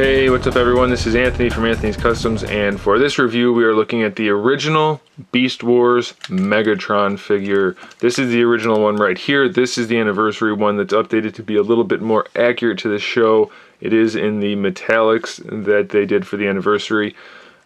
Hey, what's up everyone? This is Anthony from Anthony's Customs, and for this review we are looking at the original Beast Wars Megatron figure. This is the original one right here. This is the anniversary one that's updated to be a little bit more accurate to the show. It is in the metallics that they did for the anniversary.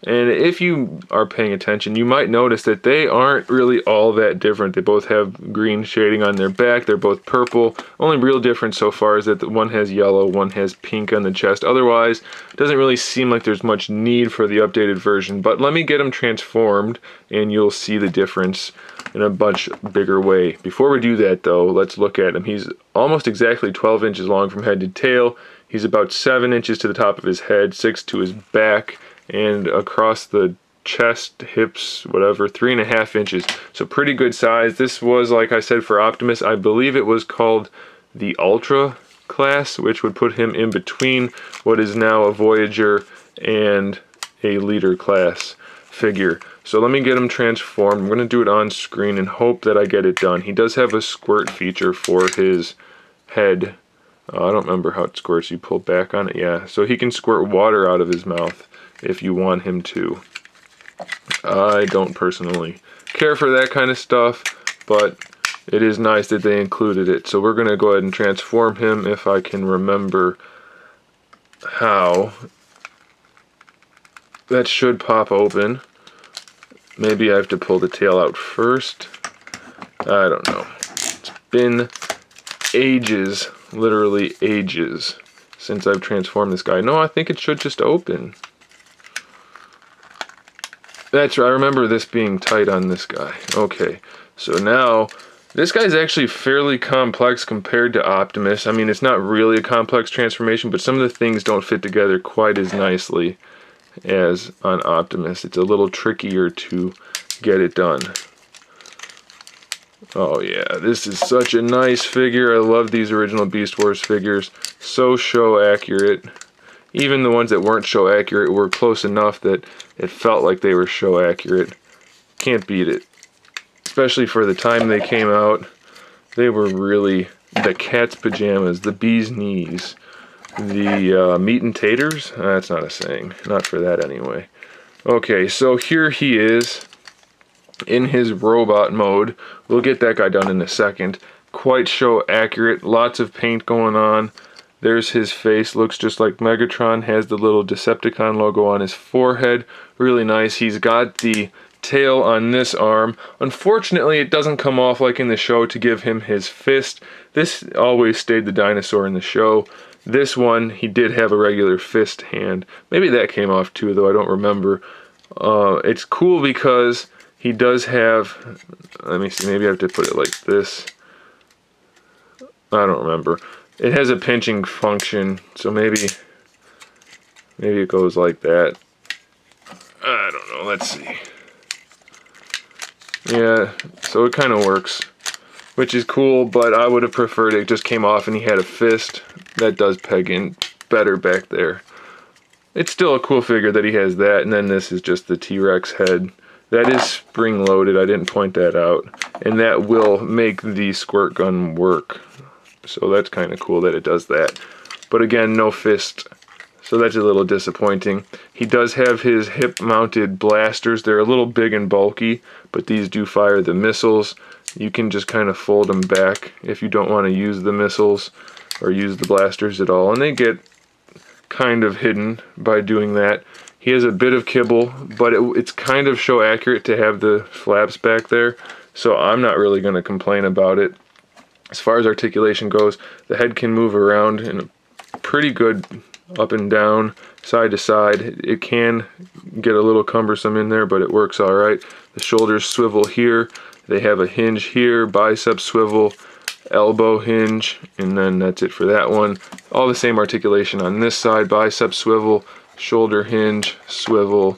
And if you are paying attention, you might notice that they aren't really all that different. They both have green shading on their back. They're both purple. Only real difference so far is that one has yellow, one has pink on the chest. Otherwise, it doesn't really seem like there's much need for the updated version. But let me get them transformed and you'll see the difference in a much bigger way. Before we do that though, let's look at him. He's almost exactly 12 inches long from head to tail. He's about 7 inches to the top of his head, 6 to his back, and across the chest, hips, whatever, 3.5 inches. So pretty good size. This was, like I said, for Optimus. I believe it was called the Ultra class, which would put him in between what is now a Voyager and a Leader class figure. So let me get him transformed. I'm going to do it on screen and hope that I get it done. He does have a squirt feature for his head. I don't remember how it squirts. You pull back on it. Yeah, so he can squirt water out of his mouth if you want him to. I don't personally care for that kind of stuff, but it is nice that they included it. So we're going to go ahead and transform him if I can remember how. That should pop open. Maybe I have to pull the tail out first. I don't know. It's been ages, literally ages, since I've transformed this guy. No, I think it should just open. That's right, I remember this being tight on this guy. Okay, so now, this guy's actually fairly complex compared to Optimus. I mean, it's not really a complex transformation, but some of the things don't fit together quite as nicely as on Optimus. It's a little trickier to get it done. Oh yeah, this is such a nice figure. I love these original Beast Wars figures. So show accurate. Even the ones that weren't show accurate were close enough that it felt like they were show accurate. Can't beat it. Especially for the time they came out. They were really the cat's pajamas, the bee's knees, the meat and taters. That's not a saying. Not for that anyway. Okay, so here he is in his robot mode. We'll get that guy done in a second. Quite show accurate. Lots of paint going on. There's his face, looks just like Megatron, has the little Decepticon logo on his forehead. Really nice. He's got the tail on this arm. Unfortunately, it doesn't come off like in the show to give him his fist. This always stayed the dinosaur in the show. This one, he did have a regular fist hand. Maybe that came off too, though I don't remember. It's cool because he does have, let me see, maybe I have to put it like this. I don't remember. It has a pinching function, so maybe it goes like that. I don't know, let's see. Yeah, so it kind of works, which is cool, but I would have preferred it just came off and he had a fist. That does peg in better back there. It's still a cool figure that he has that, and then this is just the T-Rex head. That is spring-loaded, I didn't point that out, and that will make the squirt gun work. So that's kind of cool that it does that. But again, no fist. So that's a little disappointing. He does have his hip-mounted blasters. They're a little big and bulky, but these do fire the missiles. You can just kind of fold them back if you don't want to use the missiles or use the blasters at all. And they get kind of hidden by doing that. He has a bit of kibble, but it's kind of show accurate to have the flaps back there. So I'm not really going to complain about it. As far as articulation goes, the head can move around in a pretty good up and down, side to side. It can get a little cumbersome in there, but it works all right. The shoulders swivel here. They have a hinge here, bicep swivel, elbow hinge, and then that's it for that one. All the same articulation on this side, bicep swivel, shoulder hinge, swivel,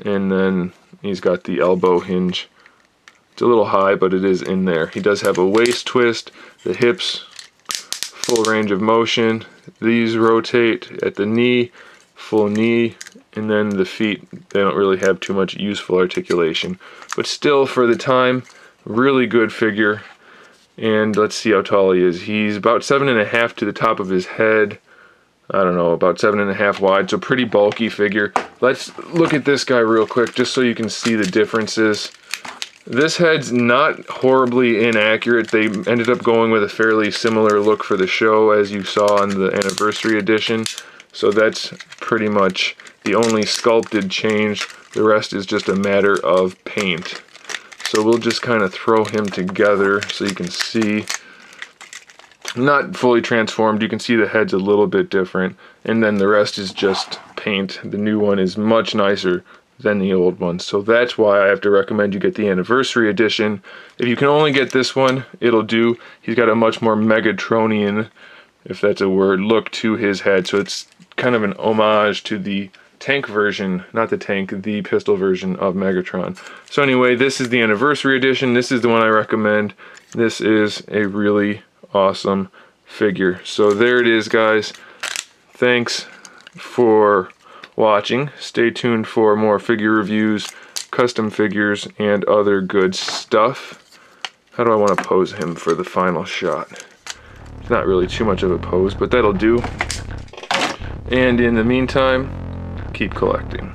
and then he's got the elbow hinge. It's a little high, but it is in there. He does have a waist twist, the hips, full range of motion. These rotate at the knee, full knee, and then the feet, they don't really have too much useful articulation. But still, for the time, really good figure. And let's see how tall he is. He's about 7.5 to the top of his head. I don't know, about 7.5 wide, so pretty bulky figure. Let's look at this guy real quick, just so you can see the differences. This head's not horribly inaccurate. They ended up going with a fairly similar look for the show, as you saw in the anniversary edition. So that's pretty much the only sculpted change. The rest is just a matter of paint. So we'll just kind of throw him together so you can see. Not fully transformed, you can see the head's a little bit different, and then the rest is just paint. The new one is much nicer than the old one, so that's why I have to recommend you get the anniversary edition. If you can only get this one, it'll do. He's got a much more Megatronian, if that's a word, look to his head, so it's kind of an homage to the tank version, not the tank, the pistol version of Megatron. So anyway, this is the anniversary edition. This is the one I recommend. This is a really awesome figure. So there it is, guys. Thanks for watching. Stay tuned for more figure reviews, custom figures, and other good stuff. How do I want to pose him for the final shot? It's not really too much of a pose, but that'll do. And in the meantime, keep collecting.